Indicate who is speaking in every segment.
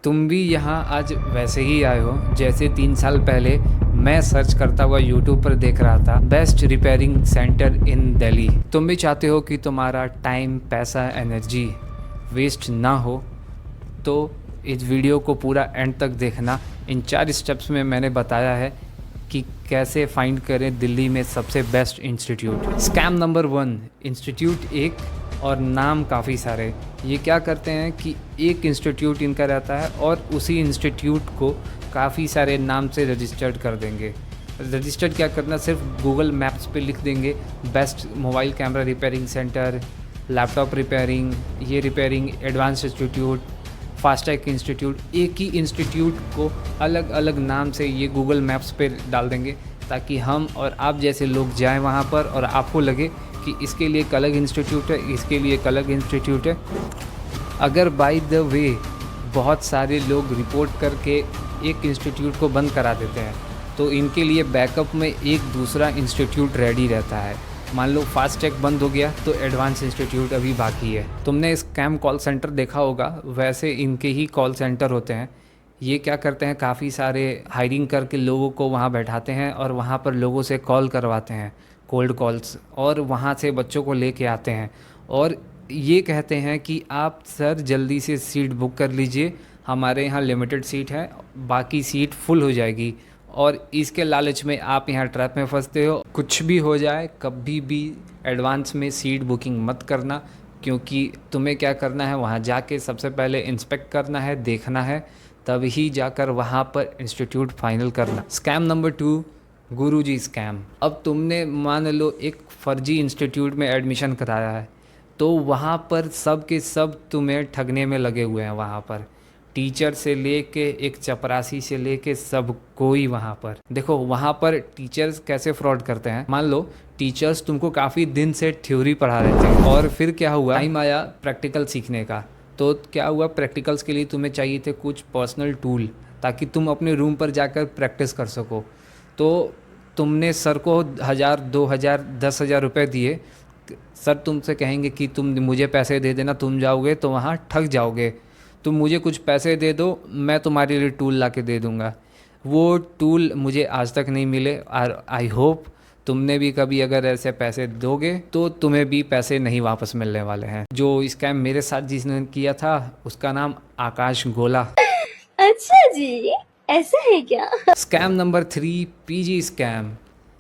Speaker 1: तुम भी यहाँ आज वैसे ही आए हो जैसे 3 साल पहले मैं सर्च करता हुआ यूट्यूब पर देख रहा था बेस्ट रिपेयरिंग सेंटर इन दिल्ली। तुम भी चाहते हो कि तुम्हारा टाइम, पैसा, एनर्जी वेस्ट ना हो, तो इस वीडियो को पूरा एंड तक देखना। इन 4 स्टेप्स में मैंने बताया है कि कैसे फाइंड करें दिल्ली में सबसे best institute. Scam number 1, institute एक और नाम काफ़ी सारे। ये क्या करते हैं कि एक इंस्टीट्यूट इनका रहता है और उसी इंस्टीट्यूट को काफ़ी सारे नाम से रजिस्टर्ड कर देंगे। रजिस्टर्ड क्या करना, सिर्फ गूगल मैप्स पे लिख देंगे best mobile camera repairing centre, laptop repairing, ये repairing, advance institute, FASTag institute. एक ही इंस्टीट्यूट को अलग अलग नाम से ये गूगल मैप्स पे डाल देंगे ताकि हम और आप जैसे लोग जाएं वहाँ पर और आपको लगे कि इसके लिए एक अलग इंस्टीट्यूट है, इसके लिए एक अलग इंस्टीट्यूट है। अगर बाय द वे बहुत सारे लोग रिपोर्ट करके एक इंस्टीट्यूट को बंद करा देते हैं तो इनके लिए बैकअप में एक दूसरा इंस्टीट्यूट रेडी रहता है। मान लो फास्टैग बंद हो गया तो एडवांस इंस्टीट्यूट अभी बाकी है। तुमने स्कैम कॉल सेंटर देखा होगा, वैसे इनके ही कॉल सेंटर होते हैं। ये क्या करते हैं, काफ़ी सारे हायरिंग करके लोगों को वहाँ बैठाते हैं और वहाँ पर लोगों से कॉल करवाते हैं, कोल्ड कॉल्स, और वहाँ से बच्चों को लेके आते हैं और ये कहते हैं कि आप सर जल्दी से सीट बुक कर लीजिए, हमारे यहाँ लिमिटेड सीट है, बाकी सीट फुल हो जाएगी। और इसके लालच में आप यहाँ ट्रैप में फंसते हो। कुछ भी हो जाए, कभी भी एडवांस में सीट बुकिंग मत करना, क्योंकि तुम्हें क्या करना है, वहाँ जाके सबसे पहले इंस्पेक्ट करना है, देखना है, तभी जाकर वहाँ पर इंस्टीट्यूट फाइनल करना। स्कैम नंबर 2, गुरुजी स्कैम। अब तुमने मान लो एक फ़र्जी इंस्टीट्यूट में एडमिशन कराया है तो वहाँ पर सब के सब तुम्हें ठगने में लगे हुए हैं। वहाँ पर टीचर से लेके एक चपरासी से लेके सब कोई वहाँ पर। देखो वहाँ पर टीचर्स कैसे फ्रॉड करते हैं। मान लो टीचर्स तुमको काफ़ी दिन से थ्योरी पढ़ा रहे थे और फिर क्या हुआ, टाइम आया प्रैक्टिकल सीखने का, तो क्या हुआ, प्रैक्टिकल्स के लिए तुम्हें चाहिए थे कुछ पर्सनल टूल ताकि तुम अपने रूम पर जाकर प्रैक्टिस कर सको। तो तुमने सर को 1000, 2000, 10,000 रुपये दिए। सर तुमसे कहेंगे कि तुम मुझे पैसे दे देना, तुम जाओगे तो वहाँ ठग जाओगे, तुम मुझे कुछ पैसे दे दो, मैं तुम्हारे लिए टूल ला के दे दूँगा। वो टूल मुझे आज तक नहीं मिले और आई होप तुमने भी कभी अगर ऐसे पैसे दोगे तो तुम्हें भी पैसे नहीं वापस मिलने वाले हैं। जो स्कैम मेरे साथ जिसने किया था उसका नाम आकाश गोला।
Speaker 2: अच्छा जी, ऐसा है क्या?
Speaker 1: Scam number 3, PG scam.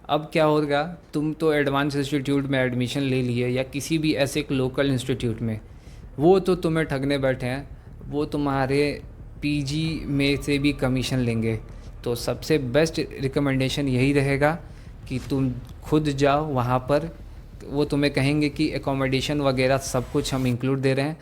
Speaker 1: अब क्या होगा, तुम तो एडवांस इंस्टीट्यूट में एडमिशन ले लिए या किसी भी ऐसे एक लोकल इंस्टीट्यूट में, वो तो तुम्हें ठगने बैठे हैं, वो तुम्हारे पीजी में से भी कमीशन लेंगे। तो सबसे बेस्ट रिकमेंडेशन यही रहेगा कि तुम खुद जाओ वहाँ पर। वो तुम्हें कहेंगे कि एकोमोडेशन वगैरह सब कुछ हम इंक्लूड दे रहे हैं,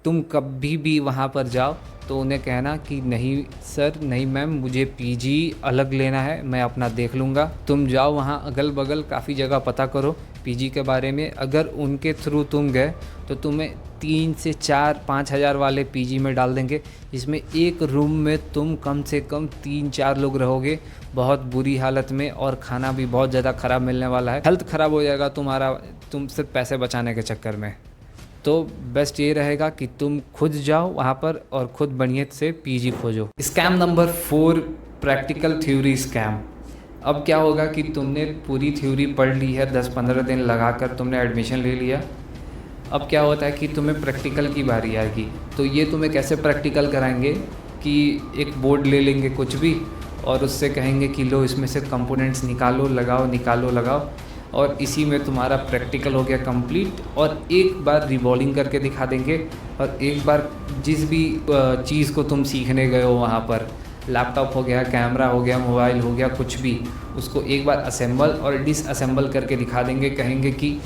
Speaker 1: तुम कभी भी वहाँ पर जाओ तो उन्हें कहना कि नहीं सर, नहीं मैम, मुझे पीजी अलग लेना है, मैं अपना देख लूँगा। तुम जाओ वहाँ, अगल बगल काफ़ी जगह पता करो पीजी के बारे में। अगर उनके थ्रू तुम गए तो तुम्हें 3 से 4, 5 हज़ार वाले पीजी में डाल देंगे, जिसमें एक रूम में तुम कम से कम 3-4 लोग रहोगे, बहुत बुरी हालत में, और खाना भी बहुत ज़्यादा ख़राब मिलने वाला है। हेल्थ ख़राब हो जाएगा तुम्हारा, तुम सिर्फ पैसे बचाने के चक्कर में। तो बेस्ट ये रहेगा कि तुम खुद जाओ वहाँ पर और खुद बढ़िया से पीजी खोजो। Scam number 4, practical theory scam. अब क्या होगा कि तुमने पूरी थ्योरी पढ़ ली है, 10-15 दिन लगाकर तुमने एडमिशन ले लिया। अब क्या होता है कि तुम्हें प्रैक्टिकल की बारी आएगी, तो ये तुम्हें कैसे प्रैक्टिकल कराएंगे कि एक बोर्ड ले लेंगे कुछ भी और उससे कहेंगे कि लो इसमें से कंपोनेंट्स निकालो लगाओ, निकालो लगाओ, और इसी में तुम्हारा प्रैक्टिकल हो गया कंप्लीट। और एक बार रिवॉल्विंग करके दिखा देंगे और एक बार जिस भी चीज़ को तुम सीखने गए हो वहाँ पर, लैपटॉप हो गया, कैमरा हो गया, मोबाइल हो गया, कुछ भी, उसको एक बार असेंबल और डिसअसेंबल करके दिखा देंगे। कहेंगे कि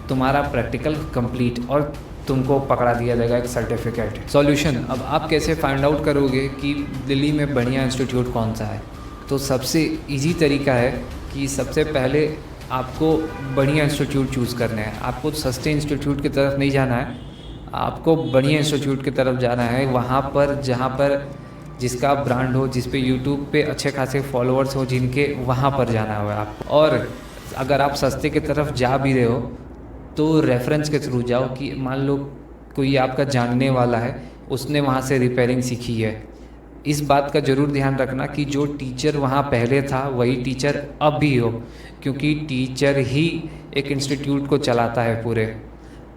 Speaker 1: तुम्हारा प्रैक्टिकल कंप्लीट और तुमको पकड़ा दिया जाएगा एक सर्टिफिकेट। सॉल्यूशन, अब आप कैसे फाइंड आउट करोगे कि दिल्ली में बढ़िया इंस्टीट्यूट कौन सा है? तो सबसे इजी तरीका है कि सबसे पहले आपको बढ़िया इंस्टीट्यूट चूज़ करना है। आपको सस्ते इंस्टीट्यूट की तरफ नहीं जाना है, आपको बढ़िया इंस्टीट्यूट की तरफ जाना है, वहाँ पर जहाँ पर जिसका ब्रांड हो, जिस पे यूट्यूब पे अच्छे खासे फॉलोअर्स हो जिनके, वहाँ पर जाना होगा आपको। और अगर आप सस्ते की तरफ जा भी रहे हो तो रेफरेंस के थ्रू जाओ कि मान लो कोई आपका जानने वाला है, उसने वहाँ से रिपेयरिंग सीखी है, इस बात का ज़रूर ध्यान रखना कि जो टीचर वहाँ पहले था वही टीचर अब भी हो, क्योंकि टीचर ही एक इंस्टीट्यूट को चलाता है पूरे।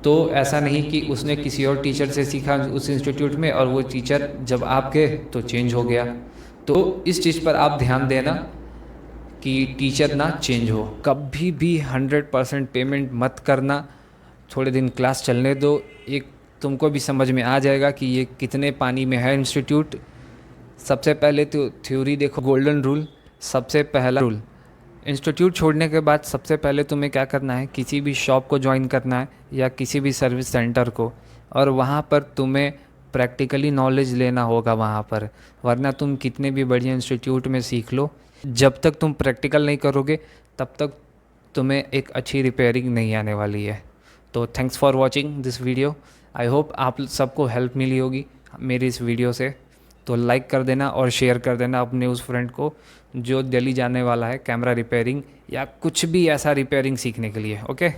Speaker 1: तो ऐसा नहीं कि उसने किसी और टीचर से सीखा उस इंस्टीट्यूट में और वो टीचर जब आप गए तो चेंज हो गया। तो इस चीज़ पर आप ध्यान देना कि टीचर ना चेंज हो। कभी भी 100% पेमेंट मत करना, थोड़े दिन क्लास चलने दो, एक तुमको भी समझ में आ जाएगा कि ये कितने पानी में है इंस्टीट्यूट। सबसे पहले तो थ्योरी देखो, गोल्डन रूल, सबसे पहला रूल इंस्टीट्यूट छोड़ने के बाद सबसे पहले तुम्हें क्या करना है, किसी भी शॉप को ज्वाइन करना है या किसी भी सर्विस सेंटर को, और वहाँ पर तुम्हें प्रैक्टिकली नॉलेज लेना होगा वहाँ पर। वरना तुम कितने भी बढ़िया इंस्टीट्यूट में सीख लो, जब तक तुम प्रैक्टिकल नहीं करोगे तब तक तुम्हें एक अच्छी रिपेयरिंग नहीं आने वाली है। तो thanks for watching this video. I hope आप सबको हेल्प मिली होगी मेरी इस वीडियो से। तो लाइक कर देना और शेयर कर देना अपने उस फ्रेंड को जो दिल्ली जाने वाला है कैमरा रिपेयरिंग या कुछ भी ऐसा रिपेयरिंग सीखने के लिए। ओके।